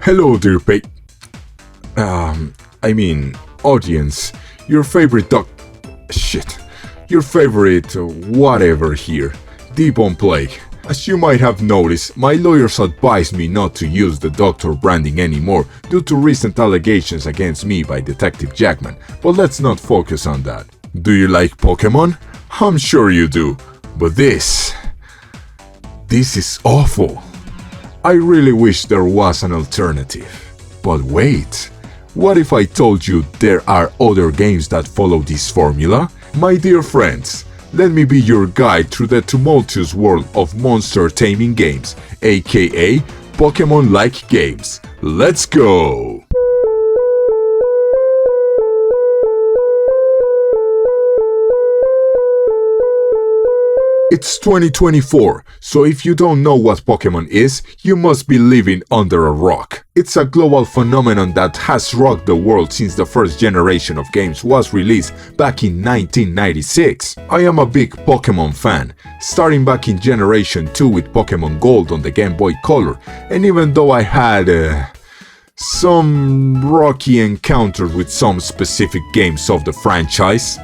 Hello, dear audience. Your favorite Your favorite whatever here. Deep on play. As you might have noticed, my lawyers advised me not to use the doctor branding anymore due to recent allegations against me by Detective Jackman, but let's not focus on that. Do you like Pokemon? I'm sure you do, but this is awful. I really wish there was an alternative. But wait, what if I told you there are other games that follow this formula? My dear friends, let me be your guide through the tumultuous world of monster taming games, aka Pokemon-like games. Let's go! It's 2024, so if you don't know what Pokemon is, you must be living under a rock. It's a global phenomenon that has rocked the world since the first generation of games was released back in 1996. I am a big Pokemon fan, starting back in Generation 2 with Pokemon Gold on the Game Boy Color, and even though I had some rocky encounters with some specific games of the franchise,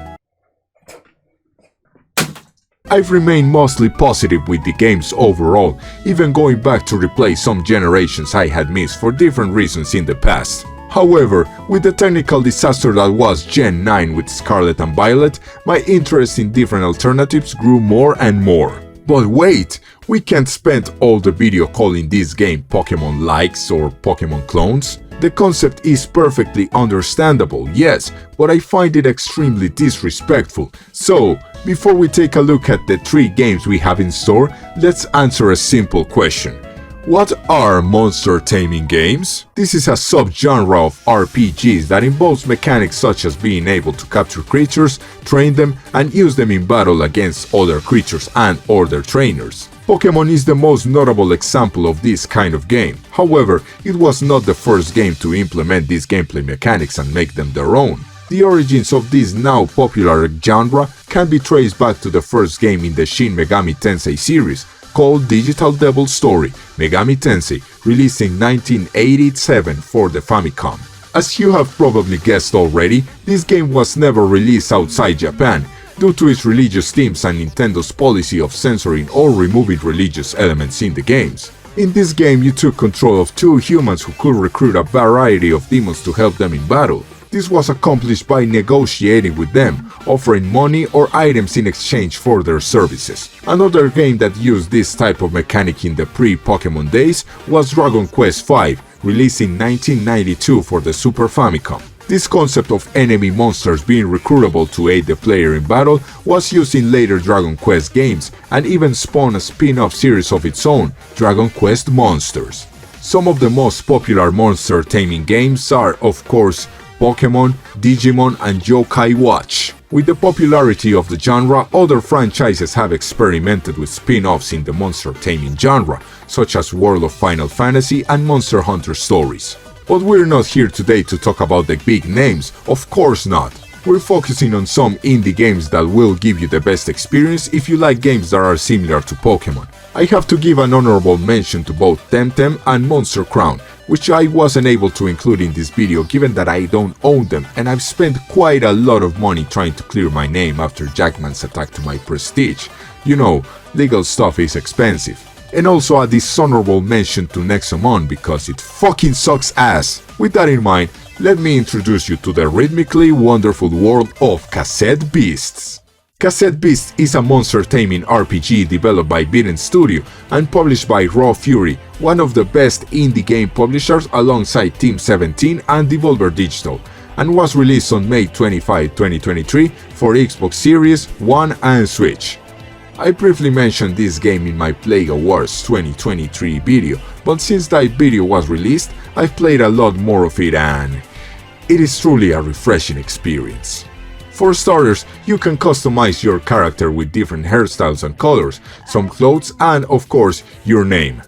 I've remained mostly positive with the games overall, even going back to replay some generations I had missed for different reasons in the past. However, with the technical disaster that was Gen 9 with Scarlet and Violet, my interest in different alternatives grew more and more. But wait, we can't spend all the video calling this game Pokemon likes or Pokemon clones. The concept is perfectly understandable, yes, but I find it extremely disrespectful. So, before we take a look at the 3 games we have in store, let's answer a simple question. What are monster taming games? This is a subgenre of RPGs that involves mechanics such as being able to capture creatures, train them, and use them in battle against other creatures and or their trainers. Pokémon is the most notable example of this kind of game. However, it was not the first game to implement these gameplay mechanics and make them their own. The origins of this now popular genre can be traced back to the first game in the Shin Megami Tensei series, called Digital Devil Story Megami Tensei, released in 1987 for the Famicom. As you have probably guessed already, this game was never released outside Japan, due to its religious themes and Nintendo's policy of censoring or removing religious elements in the games. In this game, you took control of 2 humans who could recruit a variety of demons to help them in battle. This was accomplished by negotiating with them, offering money or items in exchange for their services. Another game that used this type of mechanic in the pre-Pokemon days was Dragon Quest V, released in 1992 for the Super Famicom. This concept of enemy monsters being recruitable to aid the player in battle was used in later Dragon Quest games and even spawned a spin-off series of its own, Dragon Quest Monsters. Some of the most popular monster taming games are, of course, Pokémon, Digimon, and Yokai Watch. With the popularity of the genre, other franchises have experimented with spin-offs in the monster taming genre, such as World of Final Fantasy and Monster Hunter Stories. But we're not here today to talk about the big names, of course not. We're focusing on some indie games that will give you the best experience if you like games that are similar to Pokemon. I have to give an honorable mention to both Temtem and Monster Crown, which I wasn't able to include in this video given that I don't own them and I've spent quite a lot of money trying to clear my name after Jackman's attack to my prestige. You know, legal stuff is expensive. And also a dishonorable mention to Nexomon because it fucking sucks ass. With that in mind, let me introduce you to the rhythmically wonderful world of Cassette Beasts. Cassette Beasts is a monster taming RPG developed by Beaten Studio and published by Raw Fury, one of the best indie game publishers alongside Team 17 and Devolver Digital, and was released on May 25, 2023 for Xbox Series One and Switch. I briefly mentioned this game in my Play Awards 2023 video, but since that video was released, I've played a lot more of it and it is truly a refreshing experience. For starters, you can customize your character with different hairstyles and colors, some clothes and, of course, your name.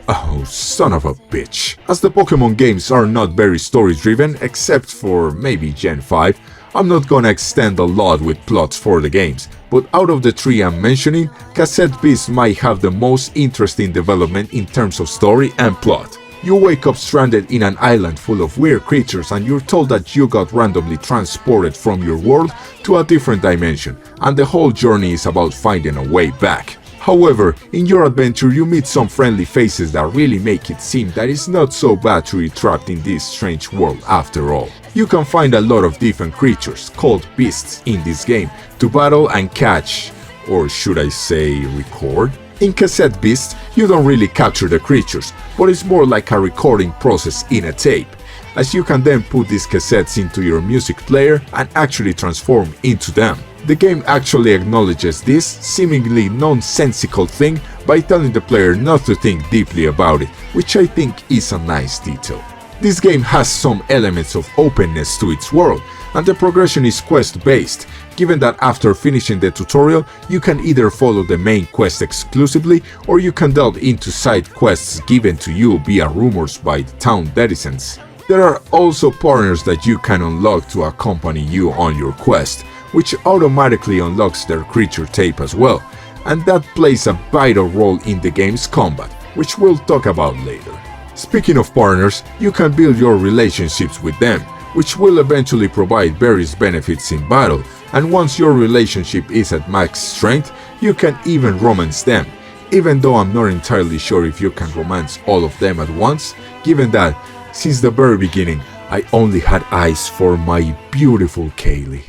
Oh, son of a bitch. As the Pokemon games are not very story-driven, except for maybe Gen 5, I'm not gonna extend a lot with plots for the games, but out of the three I'm mentioning, Cassette Beast might have the most interesting development in terms of story and plot. You wake up stranded in an island full of weird creatures and you're told that you got randomly transported from your world to a different dimension, and the whole journey is about finding a way back. However, in your adventure you meet some friendly faces that really make it seem that it's not so bad to be trapped in this strange world after all. You can find a lot of different creatures, called beasts, in this game to battle and catch, or should I say record? In Cassette Beast, you don't really capture the creatures, but it's more like a recording process in a tape, as you can then put these cassettes into your music player and actually transform into them. The game actually acknowledges this seemingly nonsensical thing by telling the player not to think deeply about it, which I think is a nice detail. This game has some elements of openness to its world, and the progression is quest-based, given that after finishing the tutorial, you can either follow the main quest exclusively, or you can delve into side quests given to you via rumors by the town denizens. There are also partners that you can unlock to accompany you on your quest, which automatically unlocks their creature tape as well, and that plays a vital role in the game's combat, which we'll talk about later. Speaking of partners, you can build your relationships with them, which will eventually provide various benefits in battle, and once your relationship is at max strength, you can even romance them, even though I'm not entirely sure if you can romance all of them at once, given that, since the very beginning, I only had eyes for my beautiful Kaylee.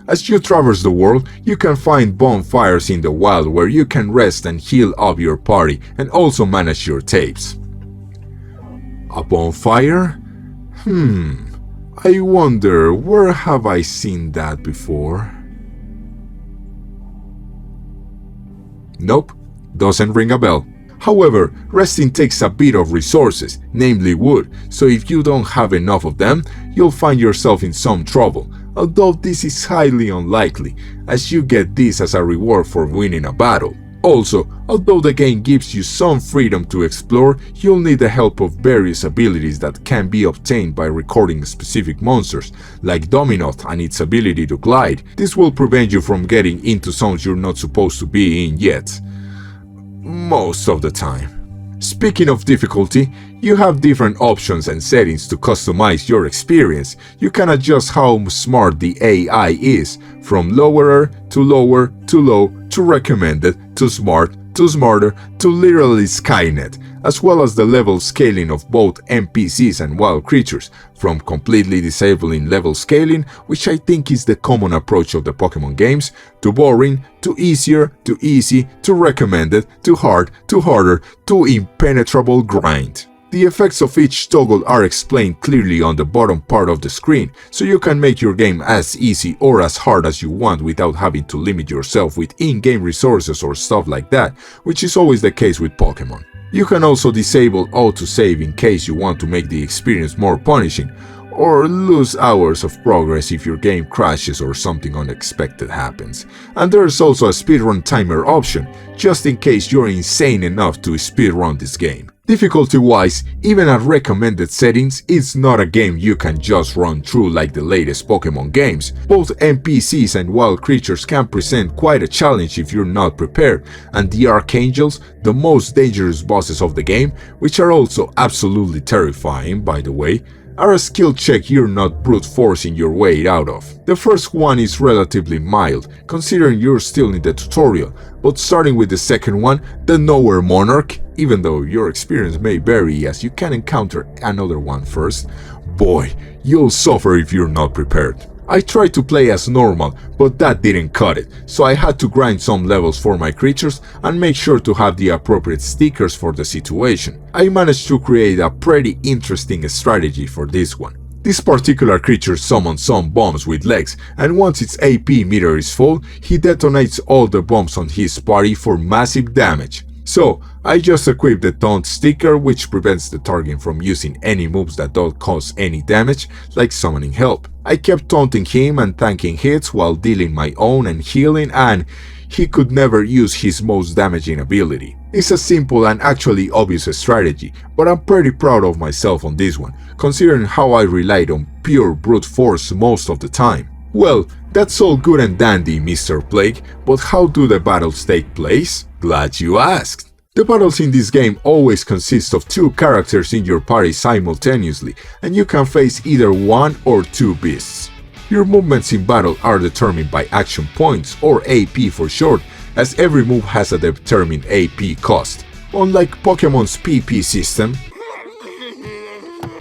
As you traverse the world, you can find bonfires in the wild where you can rest and heal up your party and also manage your tapes. A bonfire? I wonder, where have I seen that before? Nope, doesn't ring a bell. However, resting takes a bit of resources, namely wood, so if you don't have enough of them, you'll find yourself in some trouble, although this is highly unlikely, as you get this as a reward for winning a battle. Also, although the game gives you some freedom to explore, you'll need the help of various abilities that can be obtained by recording specific monsters, like Dominot and its ability to glide. This will prevent you from getting into zones you're not supposed to be in yet. Most of the time. Speaking of difficulty, you have different options and settings to customize your experience. You can adjust how smart the AI is, from lower to low to recommended to smart to smarter to literally Skynet, as well as the level scaling of both NPCs and wild creatures, from completely disabling level scaling, which I think is the common approach of the Pokemon games, to boring, to easier, to easy, to recommended, to hard, to harder, to impenetrable grind. The effects of each toggle are explained clearly on the bottom part of the screen, so you can make your game as easy or as hard as you want without having to limit yourself with in-game resources or stuff like that, which is always the case with Pokemon. You can also disable autosave in case you want to make the experience more punishing, or lose hours of progress if your game crashes or something unexpected happens. And there's also a speedrun timer option, just in case you're insane enough to speedrun this game. Difficulty-wise, even at recommended settings, it's not a game you can just run through like the latest Pokemon games. Both NPCs and wild creatures can present quite a challenge if you're not prepared, and the Archangels, the most dangerous bosses of the game, which are also absolutely terrifying by the way, are a skill check you're not brute forcing your way out of. The first one is relatively mild, considering you're still in the tutorial, but starting with the second one, the Nowhere Monarch, even though your experience may vary as you can encounter another one first, boy, you'll suffer if you're not prepared. I tried to play as normal, but that didn't cut it, so I had to grind some levels for my creatures and make sure to have the appropriate stickers for the situation. I managed to create a pretty interesting strategy for this one. This particular creature summons some bombs with legs, and once its AP meter is full, he detonates all the bombs on his party for massive damage. So, I just equipped the taunt sticker, which prevents the target from using any moves that don't cause any damage, like summoning help. I kept taunting him and tanking hits while dealing my own and healing, and he could never use his most damaging ability. It's a simple and actually obvious strategy, but I'm pretty proud of myself on this one, considering how I relied on pure brute force most of the time. Well, that's all good and dandy, Mr. Plague, but how do the battles take place? Glad you asked. The battles in this game always consist of 2 characters in your party simultaneously, and you can face either 1 or 2 beasts. Your movements in battle are determined by action points, or AP for short, as every move has a determined AP cost. Unlike Pokemon's PP system,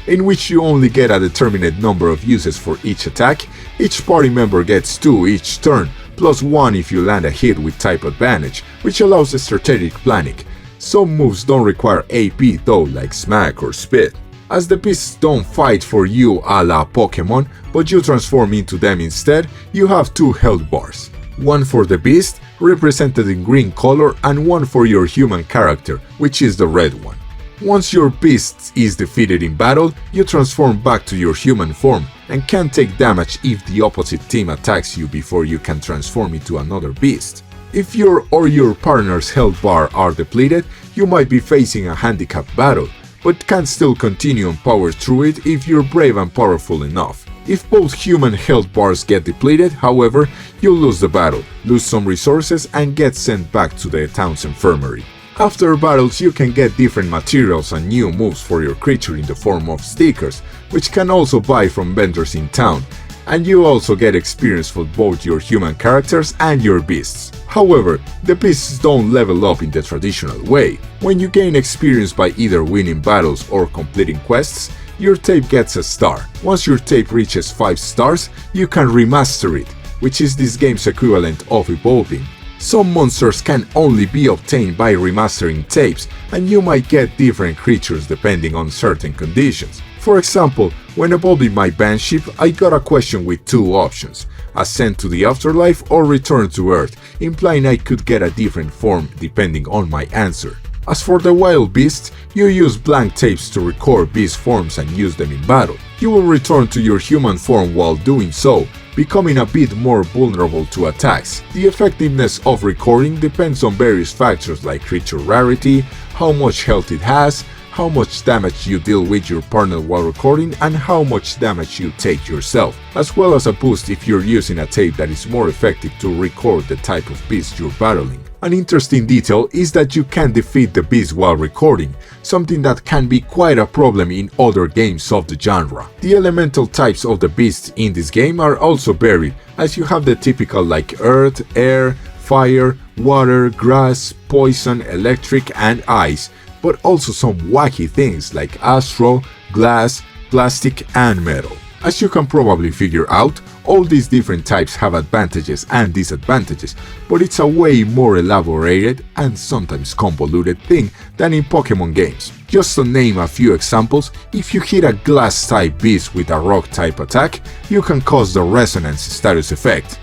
in which you only get a determined number of uses for each attack, each party member gets 2 each turn, plus 1 if you land a hit with type advantage, which allows strategic planning. Some moves don't require AP though, like Smack or Spit. As the beasts don't fight for you a la Pokemon, but you transform into them instead, you have 2 health bars. One for the beast, represented in green color, and one for your human character, which is the red one. Once your beast is defeated in battle, you transform back to your human form, and can take damage if the opposite team attacks you before you can transform into another beast. If your or your partner's health bar are depleted, you might be facing a handicap battle, but can still continue and power through it if you're brave and powerful enough. If both human health bars get depleted, however, you'll lose the battle, lose some resources, and get sent back to the town's infirmary. After battles, you can get different materials and new moves for your creature in the form of stickers, which can also buy from vendors in town, and you also get experience for both your human characters and your beasts. However, the beasts don't level up in the traditional way. When you gain experience by either winning battles or completing quests, your tape gets a star. Once your tape reaches 5 stars, you can remaster it, which is this game's equivalent of evolving. Some monsters can only be obtained by remastering tapes, and you might get different creatures depending on certain conditions. For example, when evolving my bandship, I got a question with 2 options: ascend to the afterlife or return to Earth, implying I could get a different form depending on my answer. As for the wild beasts, you use blank tapes to record beast forms and use them in battle. You will return to your human form while doing so, becoming a bit more vulnerable to attacks. The effectiveness of recording depends on various factors like creature rarity, how much health it has, how much damage you deal with your partner while recording, and how much damage you take yourself, as well as a boost if you're using a tape that is more effective to record the type of beast you're battling. An interesting detail is that you can defeat the beast while recording, something that can be quite a problem in other games of the genre. The elemental types of the beasts in this game are also varied, as you have the typical like earth, air, fire, water, grass, poison, electric, and ice, but also some wacky things like astro, glass, plastic, and metal. As you can probably figure out, all these different types have advantages and disadvantages, but it's a way more elaborated and sometimes convoluted thing than in Pokemon games. Just to name a few examples, if you hit a glass type beast with a rock type attack, you can cause the resonance status effect.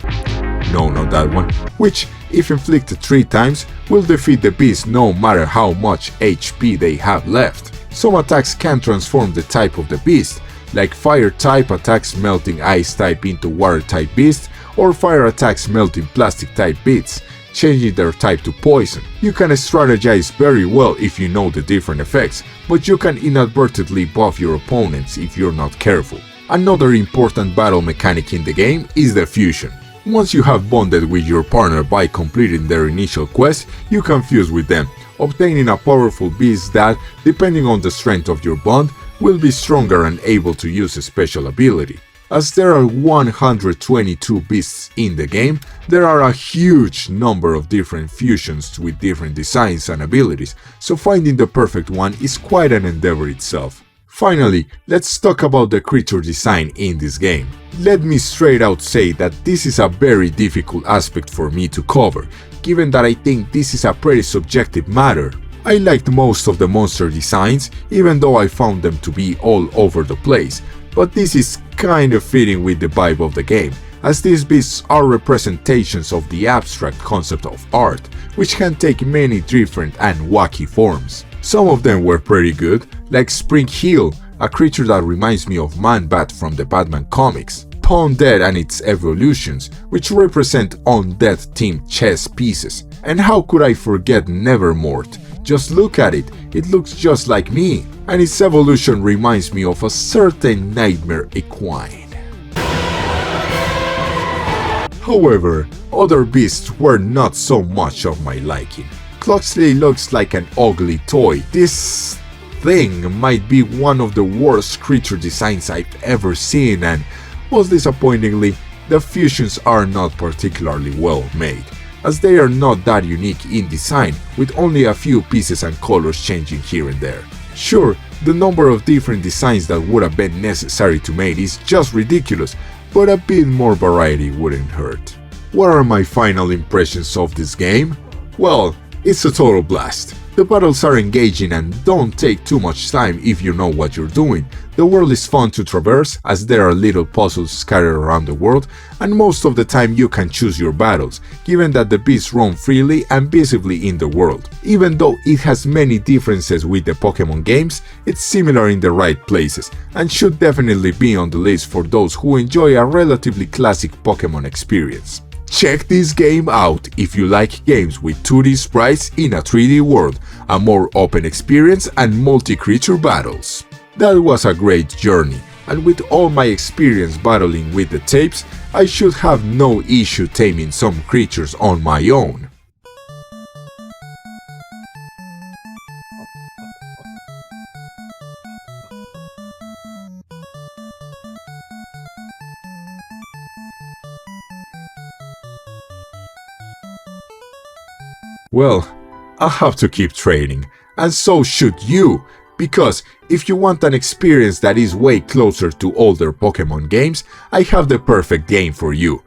No, not that one. Which, if inflicted 3 times, will defeat the beast no matter how much HP they have left. Some attacks can transform the type of the beast, like fire type attacks melting ice type into water type beasts, or fire attacks melting plastic type beasts, changing their type to poison. You can strategize very well if you know the different effects, but you can inadvertently buff your opponents if you're not careful. Another important battle mechanic in the game is the fusion. Once you have bonded with your partner by completing their initial quest, you can fuse with them, obtaining a powerful beast that, depending on the strength of your bond, will be stronger and able to use a special ability. As there are 122 beasts in the game, there are a huge number of different fusions with different designs and abilities, so finding the perfect one is quite an endeavor itself. Finally, let's talk about the creature design in this game. Let me straight out say that this is a very difficult aspect for me to cover, given that I think this is a pretty subjective matter. I liked most of the monster designs, even though I found them to be all over the place, but this is kind of fitting with the vibe of the game, as these beasts are representations of the abstract concept of art, which can take many different and wacky forms. Some of them were pretty good, like Spring Heel, a creature that reminds me of Man-Bat from the Batman comics, Pawn Dead and its evolutions, which represent undead-themed chess pieces. And how could I forget Nevermort? Just look at it, it looks just like me, and its evolution reminds me of a certain nightmare equine. However, other beasts were not so much of my liking. Clocksley looks like an ugly toy. This thing might be one of the worst creature designs I've ever seen, and most disappointingly, the fusions are not particularly well made, as they are not that unique in design, with only a few pieces and colors changing here and there. Sure, the number of different designs that would have been necessary to make is just ridiculous, but a bit more variety wouldn't hurt. What are my final impressions of this game? Well, it's a total blast. The battles are engaging and don't take too much time if you know what you're doing. The world is fun to traverse, as there are little puzzles scattered around the world, and most of the time you can choose your battles, given that the beasts roam freely and visibly in the world. Even though it has many differences with the Pokemon games, it's similar in the right places, and should definitely be on the list for those who enjoy a relatively classic Pokemon experience. Check this game out if you like games with 2D sprites in a 3D world, a more open experience and multi-creature battles. That was a great journey, and with all my experience battling with the tapes, I should have no issue taming some creatures on my own. Well, I have to keep training, and so should you, because if you want an experience that is way closer to older Pokemon games, I have the perfect game for you.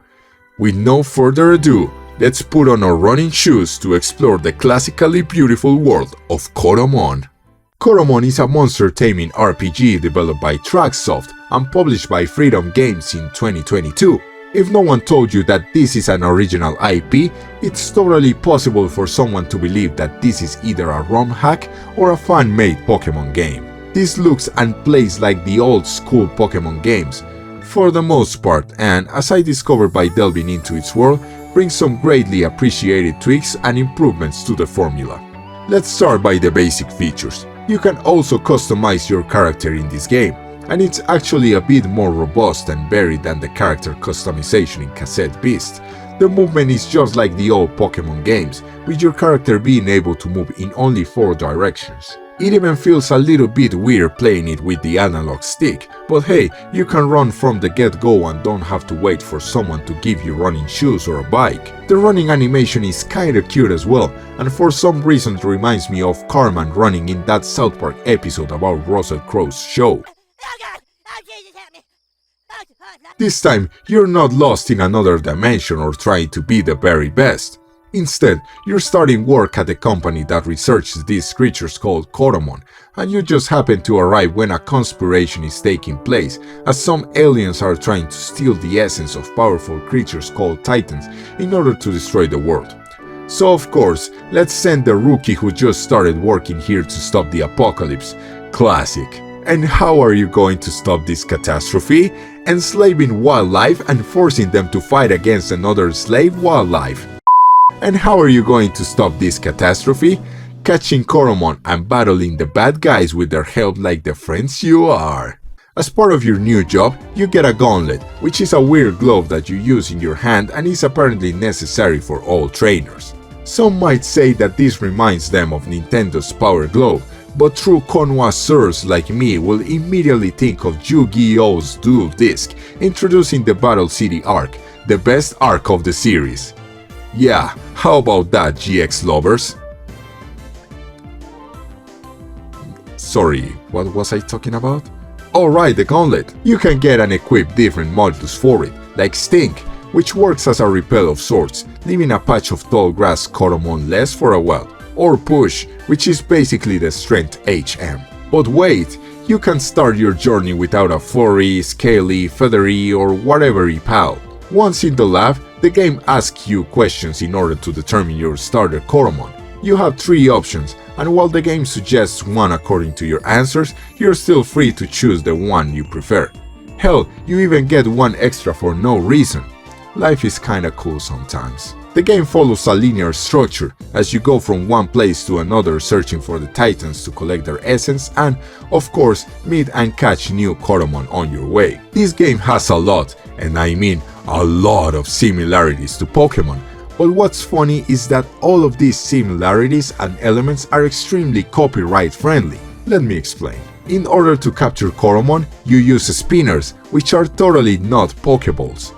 With no further ado, let's put on our running shoes to explore the classically beautiful world of Coromon. Coromon is a monster taming RPG developed by Tracksoft and published by Freedom Games in 2022. If no one told you that this is an original IP, it's totally possible for someone to believe that this is either a ROM hack or a fan-made Pokemon game. This looks and plays like the old school Pokemon games, for the most part, and as I discovered by delving into its world, brings some greatly appreciated tweaks and improvements to the formula. Let's start by the basic features. You can also customize your character in this game, and it's actually a bit more robust and varied than the character customization in Cassette Beast. The movement is just like the old Pokemon games, with your character being able to move in only 4 directions. It even feels a little bit weird playing it with the analog stick, but hey, you can run from the get-go and don't have to wait for someone to give you running shoes or a bike. The running animation is kinda cute as well, and for some reason it reminds me of Coromon running in that South Park episode about Russell Crowe's show. Oh God! Oh Jesus, help me! This time, you're not lost in another dimension or trying to be the very best. Instead, you're starting work at the company that researches these creatures called Coromon, and you just happen to arrive when a conspiration is taking place, as some aliens are trying to steal the essence of powerful creatures called Titans in order to destroy the world. So of course, let's send the rookie who just started working here to stop the apocalypse. Classic. And how are you going to stop this catastrophe? Enslaving wildlife and forcing them to fight against another enslaved wildlife. And how are you going to stop this catastrophe? Catching Coromon and battling the bad guys with their help like the friends you are. As part of your new job, you get a gauntlet, which is a weird glove that you use in your hand and is apparently necessary for all trainers. Some might say that this reminds them of Nintendo's Power Glove, but true connoisseurs like me will immediately think of Yu-Gi-Oh's Dual Disc, introducing the Battle City arc, the best arc of the series. Yeah, how about that, GX lovers? Sorry, what was I talking about? Alright, the gauntlet. You can get and equip different modules for it, like Stink, which works as a repel of sorts, leaving a patch of tall grass Coromon less for a while. Or Push, which is basically the strength HM. But wait, you can start your journey without a furry, scaly, feathery or whatever pal. Once in the lab, the game asks you questions in order to determine your starter Coromon. You have 3 options, and while the game suggests one according to your answers, you're still free to choose the one you prefer. Hell, you even get one extra for no reason. Life is kinda cool sometimes. The game follows a linear structure as you go from one place to another searching for the titans to collect their essence and, of course, meet and catch new Coromon on your way. This game has a lot, and I mean a lot of similarities to Pokémon, but what's funny is that all of these similarities and elements are extremely copyright friendly. Let me explain. In order to capture Coromon, you use spinners, which are totally not Pokeballs.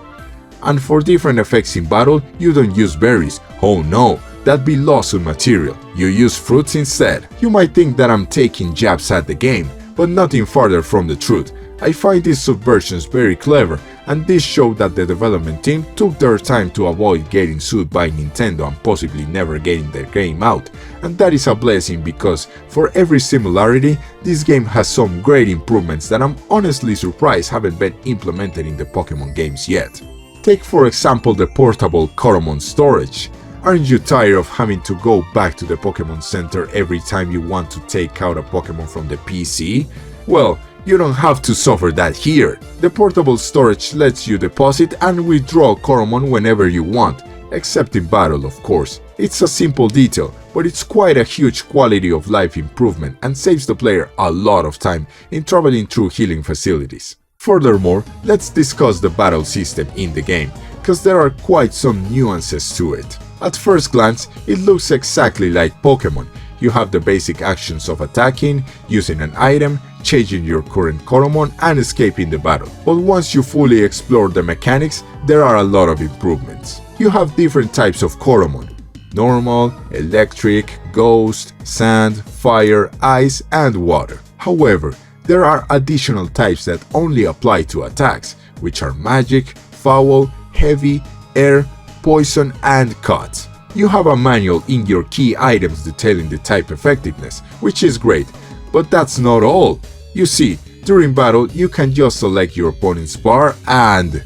And for different effects in battle, you don't use berries. Oh no, that'd be lawsuit material. You use fruits instead. You might think that I'm taking jabs at the game, but nothing farther from the truth. I find these subversions very clever, and this showed that the development team took their time to avoid getting sued by Nintendo and possibly never getting their game out. And that is a blessing because for every similarity, this game has some great improvements that I'm honestly surprised haven't been implemented in the Pokémon games yet. Take for example the portable Coromon storage. Aren't you tired of having to go back to the Pokémon Center every time you want to take out a Pokémon from the PC? Well, you don't have to suffer that here. The portable storage lets you deposit and withdraw Coromon whenever you want, except in battle of course. It's a simple detail, but it's quite a huge quality of life improvement and saves the player a lot of time in traveling through healing facilities. Furthermore, let's discuss the battle system in the game, cause there are quite some nuances to it. At first glance, it looks exactly like Pokémon. You have the basic actions of attacking, using an item, changing your current Coromon, and escaping the battle. But once you fully explore the mechanics, there are a lot of improvements. You have different types of Coromon: normal, electric, ghost, sand, fire, ice, and water. However, there are additional types that only apply to attacks, which are magic, foul, heavy, air, poison, and cut. You have a manual in your key items detailing the type effectiveness, which is great, but that's not all. You see, during battle you can just select your opponent's bar and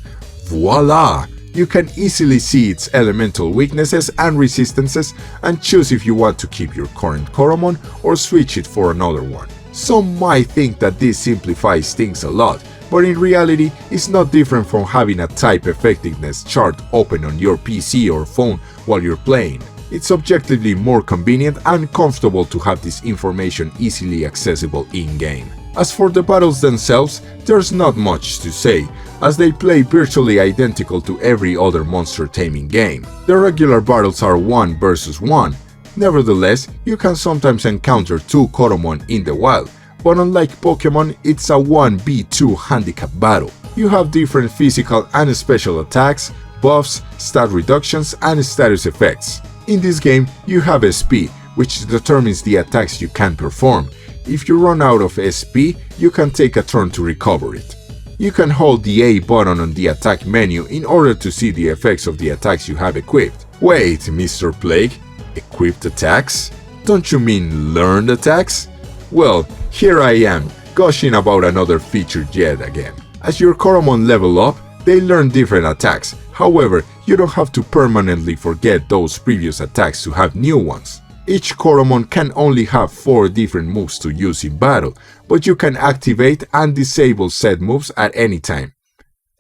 voila! You can easily see its elemental weaknesses and resistances and choose if you want to keep your current Coromon or switch it for another one. Some might think that this simplifies things a lot, but in reality it's not different from having a type effectiveness chart open on your PC or phone while you're playing. It's objectively more convenient and comfortable to have this information easily accessible in-game. As for the battles themselves, there's not much to say, as they play virtually identical to every other monster taming game. The regular battles are 1 versus 1. Nevertheless, you can sometimes encounter 2 Coromon in the wild, but unlike Pokémon, it's a 1v2 handicap battle. You have different physical and special attacks, buffs, stat reductions, and status effects. In this game, you have SP, which determines the attacks you can perform. If you run out of SP, you can take a turn to recover it. You can hold the A button on the attack menu in order to see the effects of the attacks you have equipped. Wait, Mr. Plague, equipped attacks? Don't you mean learned attacks? Well, here I am, gushing about another feature yet again. As your Coromon level up, they learn different attacks. However, you don't have to permanently forget those previous attacks to have new ones. Each Coromon can only have 4 different moves to use in battle, but you can activate and disable said moves at any time,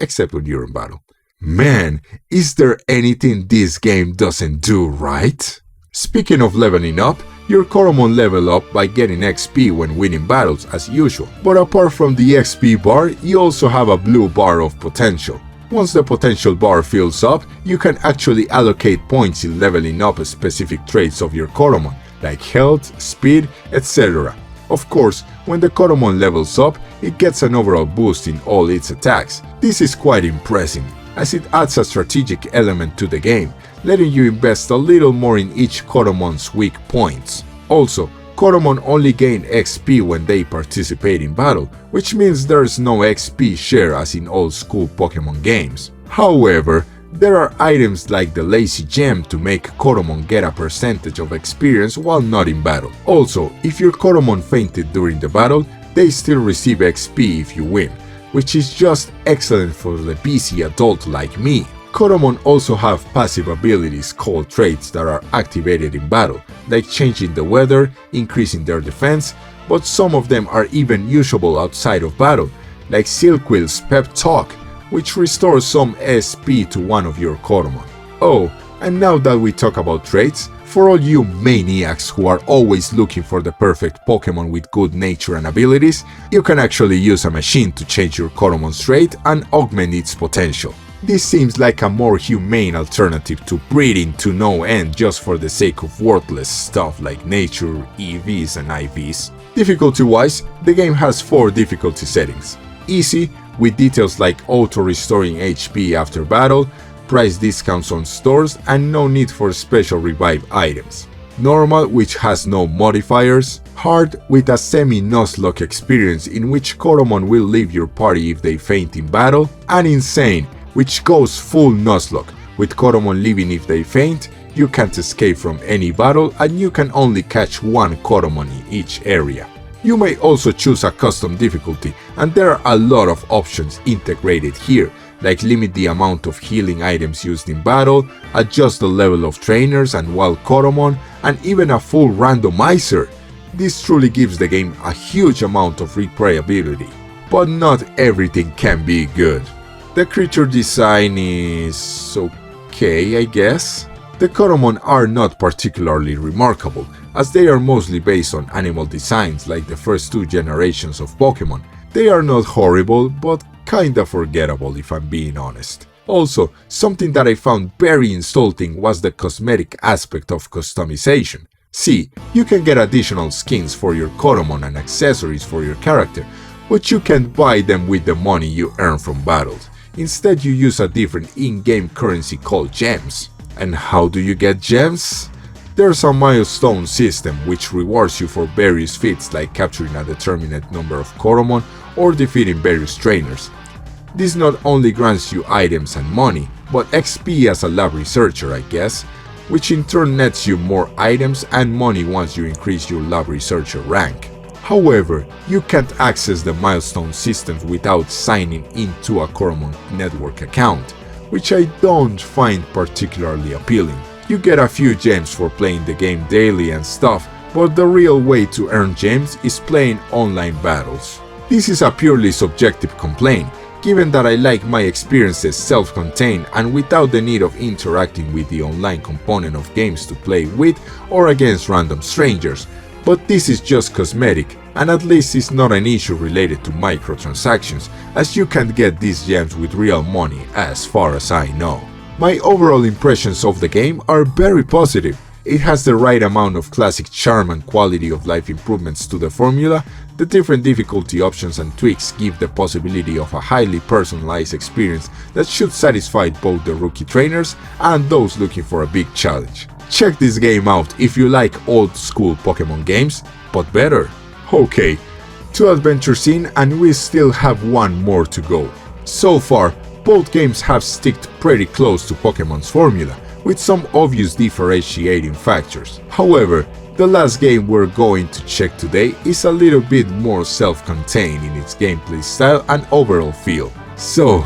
except when you're in battle. Man, is there anything this game doesn't do right? Speaking of leveling up, your Coromon level up by getting XP when winning battles as usual, but apart from the XP bar, you also have a blue bar of potential. Once the potential bar fills up, you can actually allocate points in leveling up specific traits of your Coromon, like health, speed, etc. Of course, when the Coromon levels up, it gets an overall boost in all its attacks. This is quite impressive, as it adds a strategic element to the game, letting you invest a little more in each Coromon's weak points. Also, Coromon only gain XP when they participate in battle, which means there's no XP share as in old school Pokémon games. However, there are items like the Lazy Gem to make Coromon get a percentage of experience while not in battle. Also, if your Coromon fainted during the battle, they still receive XP if you win, which is just excellent for the busy adult like me. Coromon also have passive abilities called traits that are activated in battle, like changing the weather, increasing their defense, but some of them are even usable outside of battle, like Silquill's Pep Talk, which restores some SP to one of your Coromon. Oh, and now that we talk about traits, for all you maniacs who are always looking for the perfect Pokemon with good nature and abilities, you can actually use a machine to change your Coromon's trait and augment its potential. This seems like a more humane alternative to breeding to no end just for the sake of worthless stuff like nature, EVs and IVs. Difficulty-wise, the game has 4 difficulty settings. Easy, with details like auto-restoring HP after battle, price discounts on stores, and no need for special revive items. Normal, which has no modifiers. Hard, with a semi-Nuzlocke experience in which Coromon will leave your party if they faint in battle. And Insane, which goes full Nuzlocke, with Coromon leaving if they faint, you can't escape from any battle and you can only catch one Coromon in each area. You may also choose a custom difficulty, and there are a lot of options integrated here, like limit the amount of healing items used in battle, adjust the level of trainers and wild Coromon, and even a full randomizer. This truly gives the game a huge amount of replayability, but not everything can be good. The creature design is okay, I guess. The Coromon are not particularly remarkable, as they are mostly based on animal designs like the first 2 generations of Pokemon. They are not horrible, but kinda forgettable if I'm being honest. Also, something that I found very insulting was the cosmetic aspect of customization. See, you can get additional skins for your Coromon and accessories for your character, but you can't buy them with the money you earn from battles. Instead, you use a different in-game currency called gems. And how do you get gems? There's a milestone system which rewards you for various feats like capturing a determinate number of Coromon or defeating various trainers. This not only grants you items and money, but XP as a lab researcher, I guess, which in turn nets you more items and money once you increase your lab researcher rank. However, you can't access the milestone systems without signing into a Coromon network account, which I don't find particularly appealing. You get a few gems for playing the game daily and stuff, but the real way to earn gems is playing online battles. This is a purely subjective complaint, given that I like my experiences self-contained and without the need of interacting with the online component of games to play with or against random strangers. But this is just cosmetic, and at least it's not an issue related to microtransactions, as you can get these gems with real money as far as I know. My overall impressions of the game are very positive. It has the right amount of classic charm and quality of life improvements to the formula. The different difficulty options and tweaks give the possibility of a highly personalized experience that should satisfy both the rookie trainers and those looking for a big challenge. Check this game out if you like old school Pokemon games, but better. Okay, 2 adventures in and we still have 1 more to go. So far, both games have sticked pretty close to Pokemon's formula, with some obvious differentiating factors. However, the last game we're going to check today is a little bit more self-contained in its gameplay style and overall feel. So,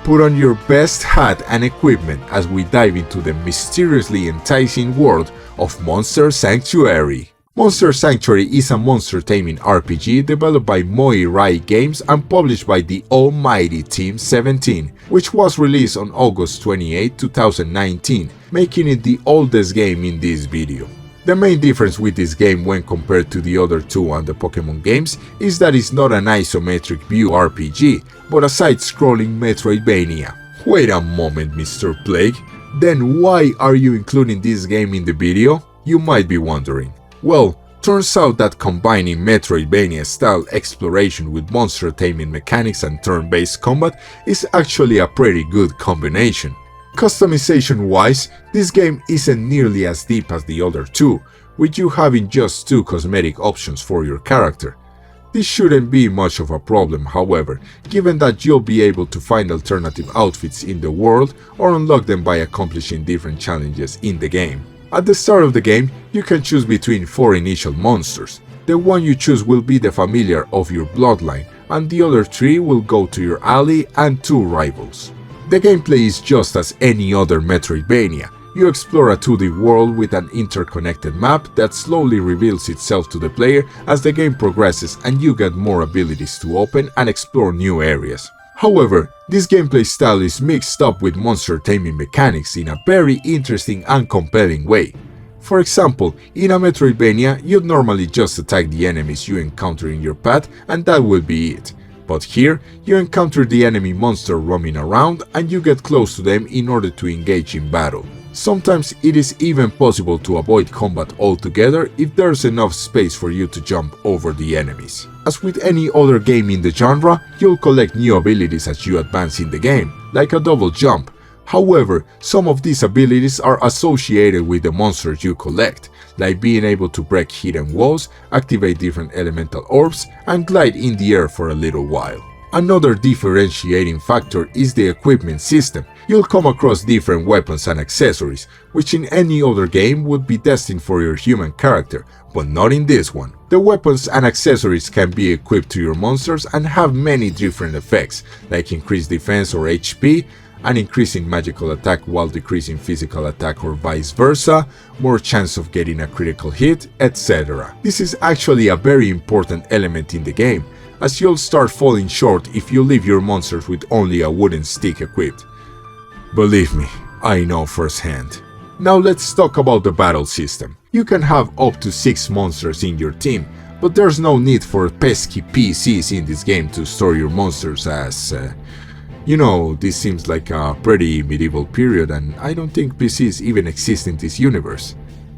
put on your best hat and equipment as we dive into the mysteriously enticing world of Monster Sanctuary. Monster Sanctuary is a monster taming RPG developed by Moe Rai Games and published by the almighty Team 17, which was released on August 28, 2019, making it the oldest game in this video. The main difference with this game when compared to the other 2 on the Pokemon games is that it's not an isometric view RPG, but a side-scrolling Metroidvania. Wait a moment, Mr. Plague, then why are you including this game in the video? You might be wondering. Well, turns out that combining Metroidvania-style exploration with monster taming mechanics and turn-based combat is actually a pretty good combination. Customization-wise, this game isn't nearly as deep as the other 2, with you having just 2 cosmetic options for your character. This shouldn't be much of a problem, however, given that you'll be able to find alternative outfits in the world or unlock them by accomplishing different challenges in the game. At the start of the game, you can choose between 4 initial monsters. The one you choose will be the familiar of your bloodline, and the other 3 will go to your ally and 2 rivals. The gameplay is just as any other Metroidvania. You explore a 2D world with an interconnected map that slowly reveals itself to the player as the game progresses and you get more abilities to open and explore new areas. However, this gameplay style is mixed up with monster taming mechanics in a very interesting and compelling way. For example, in a Metroidvania, you'd normally just attack the enemies you encounter in your path and that will be it. But here, you encounter the enemy monster roaming around and you get close to them in order to engage in battle. Sometimes it is even possible to avoid combat altogether if there's enough space for you to jump over the enemies. As with any other game in the genre, you'll collect new abilities as you advance in the game, like a double jump. However, some of these abilities are associated with the monsters you collect, like being able to break hidden walls, activate different elemental orbs, and glide in the air for a little while. Another differentiating factor is the equipment system. You'll come across different weapons and accessories, which in any other game would be destined for your human character, but not in this one. The weapons and accessories can be equipped to your monsters and have many different effects, like increased defense or HP, an increasing magical attack while decreasing physical attack or vice versa, more chance of getting a critical hit, etc. This is actually a very important element in the game, as you'll start falling short if you leave your monsters with only a wooden stick equipped. Believe me, I know firsthand. Now let's talk about the battle system. You can have up to 6 monsters in your team, but there's no need for pesky PCs in this game to store your monsters as... this seems like a pretty medieval period and I don't think PCs even exist in this universe.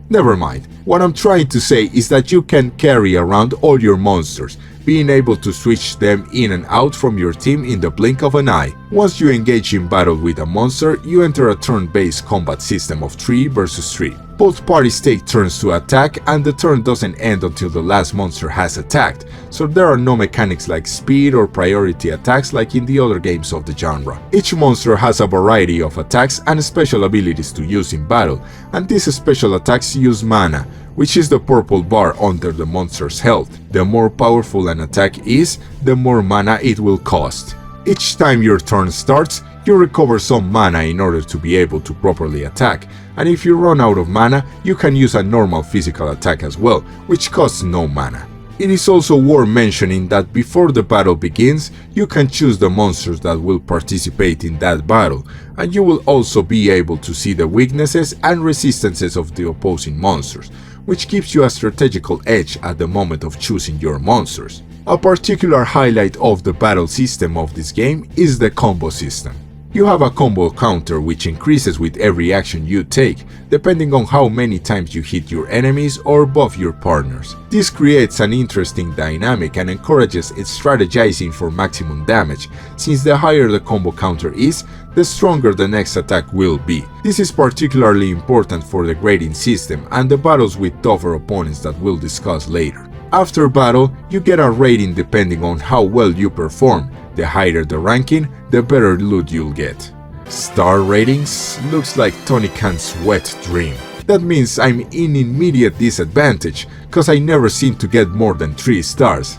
Never mind, what I'm trying to say is that you can carry around all your monsters, being able to switch them in and out from your team in the blink of an eye. Once you engage in battle with a monster, you enter a turn-based combat system of 3 versus 3. Both parties take turns to attack and the turn doesn't end until the last monster has attacked, so there are no mechanics like speed or priority attacks like in the other games of the genre. Each monster has a variety of attacks and special abilities to use in battle, and these special attacks use mana, which is the purple bar under the monster's health. The more powerful an attack is, the more mana it will cost. Each time your turn starts, you recover some mana in order to be able to properly attack, and if you run out of mana, you can use a normal physical attack as well, which costs no mana. It is also worth mentioning that before the battle begins, you can choose the monsters that will participate in that battle, and you will also be able to see the weaknesses and resistances of the opposing monsters, which gives you a strategical edge at the moment of choosing your monsters. A particular highlight of the battle system of this game is the combo system. You have a combo counter which increases with every action you take, depending on how many times you hit your enemies or buff your partners. This creates an interesting dynamic and encourages its strategizing for maximum damage, since the higher the combo counter is, the stronger the next attack will be. This is particularly important for the grading system and the battles with tougher opponents that we'll discuss later. After battle, you get a rating depending on how well you perform. The higher the ranking, the better loot you'll get. Star ratings looks like Tony Khan's wet dream. That means I'm in immediate disadvantage, cause I never seem to get more than 3 stars.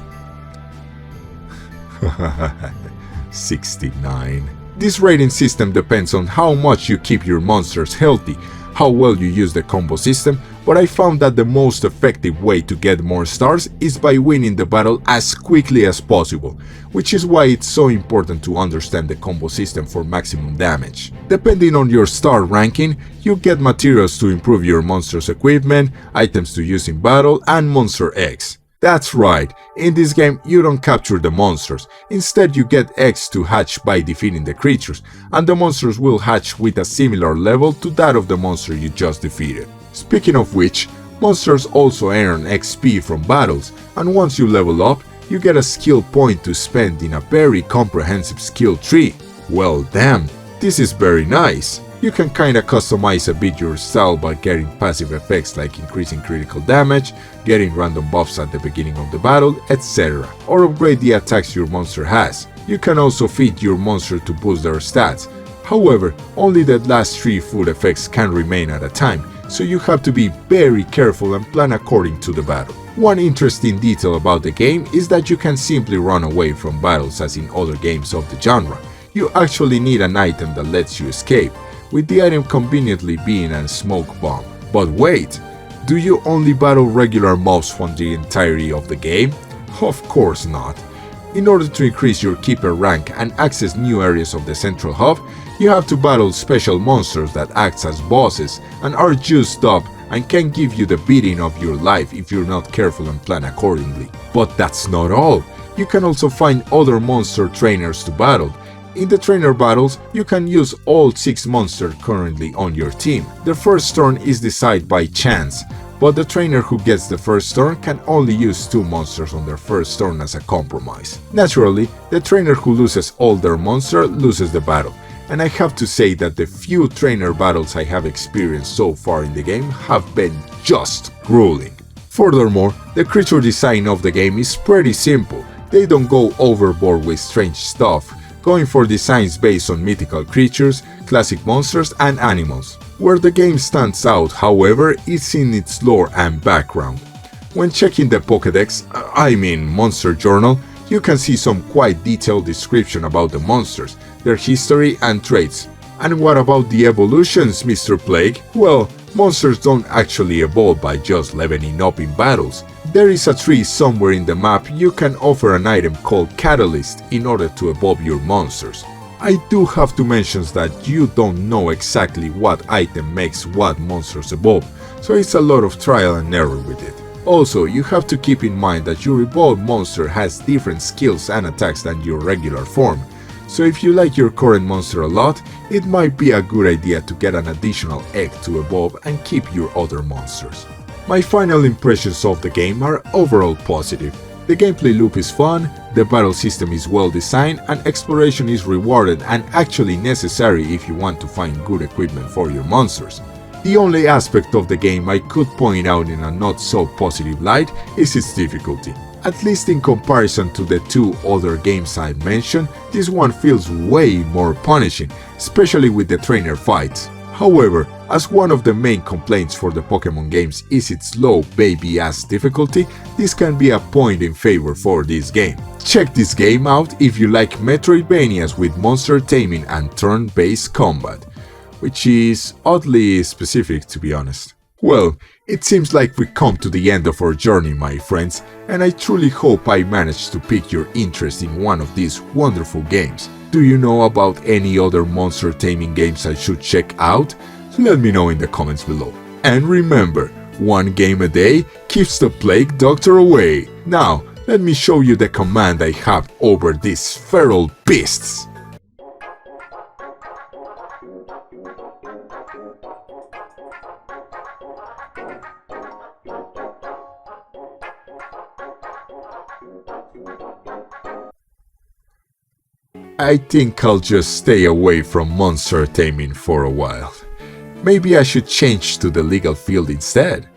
69. This rating system depends on how much you keep your monsters healthy, how well you use the combo system, but I found that the most effective way to get more stars is by winning the battle as quickly as possible, which is why it's so important to understand the combo system for maximum damage. Depending on your star ranking, you get materials to improve your monster's equipment, items to use in battle, and monster eggs. That's right, in this game you don't capture the monsters, instead you get eggs to hatch by defeating the creatures, and the monsters will hatch with a similar level to that of the monster you just defeated. Speaking of which, monsters also earn XP from battles, and once you level up, you get a skill point to spend in a very comprehensive skill tree. Well damn, this is very nice. You can kinda customize a bit your style by getting passive effects like increasing critical damage, getting random buffs at the beginning of the battle, etc. Or upgrade the attacks your monster has. You can also feed your monster to boost their stats. However, only the last 3 food effects can remain at a time, so you have to be very careful and plan according to the battle. One interesting detail about the game is that you can simply run away from battles as in other games of the genre. You actually need an item that lets you escape, with the item conveniently being a smoke bomb. But wait, do you only battle regular mobs from the entirety of the game? Of course not. In order to increase your keeper rank and access new areas of the central hub, you have to battle special monsters that act as bosses and are juiced up and can give you the beating of your life if you're not careful and plan accordingly. But that's not all. You can also find other monster trainers to battle. In the trainer battles, you can use all 6 monsters currently on your team. The first turn is decided by chance, but the trainer who gets the first turn can only use 2 monsters on their first turn as a compromise. Naturally, the trainer who loses all their monsters loses the battle, and I have to say that the few trainer battles I have experienced so far in the game have been just grueling. Furthermore, the creature design of the game is pretty simple. They don't go overboard with strange stuff, going for designs based on mythical creatures, classic monsters and animals. Where the game stands out, however, is in its lore and background. When checking the Pokédex, Monster Journal, you can see some quite detailed description about the monsters, their history and traits. And what about the evolutions, Mr. Plague? Well, monsters don't actually evolve by just leveling up in battles. There is a tree somewhere in the map you can offer an item called Catalyst in order to evolve your monsters. I do have to mention that you don't know exactly what item makes what monsters evolve, so it's a lot of trial and error with it. Also, you have to keep in mind that your evolved monster has different skills and attacks than your regular form, so if you like your current monster a lot, it might be a good idea to get an additional egg to evolve and keep your other monsters. My final impressions of the game are overall positive. The gameplay loop is fun, the battle system is well designed, and exploration is rewarded and actually necessary if you want to find good equipment for your monsters. The only aspect of the game I could point out in a not so positive light is its difficulty. At least in comparison to the 2 other games I mentioned, this one feels way more punishing, especially with the trainer fights. However, as one of the main complaints for the Pokémon games is its low baby-ass difficulty, this can be a point in favor for this game. Check this game out if you like Metroidvanias with monster taming and turn-based combat, which is oddly specific to be honest. Well, it seems like we come to the end of our journey, my friends, and I truly hope I managed to pique your interest in one of these wonderful games. Do you know about any other monster taming games I should check out? Let me know in the comments below. And remember, one game a day keeps the plague doctor away. Now, let me show you the command I have over these feral beasts. I think I'll just stay away from monster taming for a while. Maybe I should change to the legal field instead.